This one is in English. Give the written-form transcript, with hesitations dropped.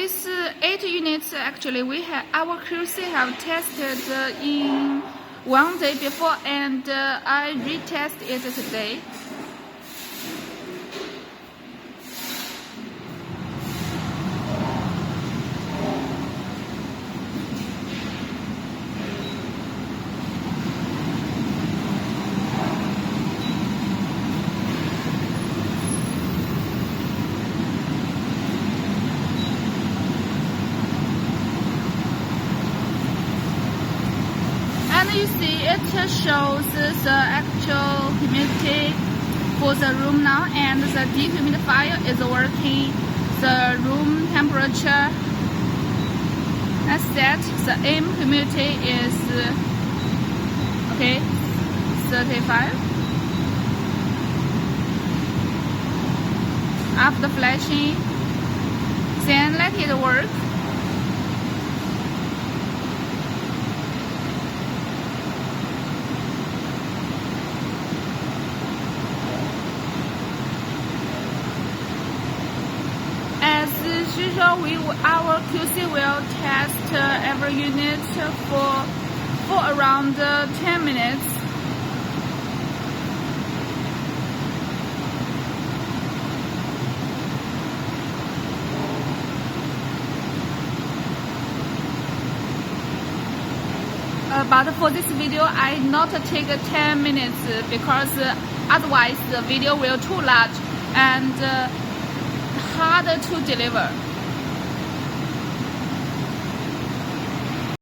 These 8 units actually our QC have tested in one day before, and I retest it today. And you see it shows the actual humidity for the room now, and the dehumidifier is working the room temperature. As that, the aim humidity is 35. After flashing, then let it work. As usual, our QC will test every unit for around 10 minutes. But for this video, I not take 10 minutes because otherwise the video will too large and harder to deliver.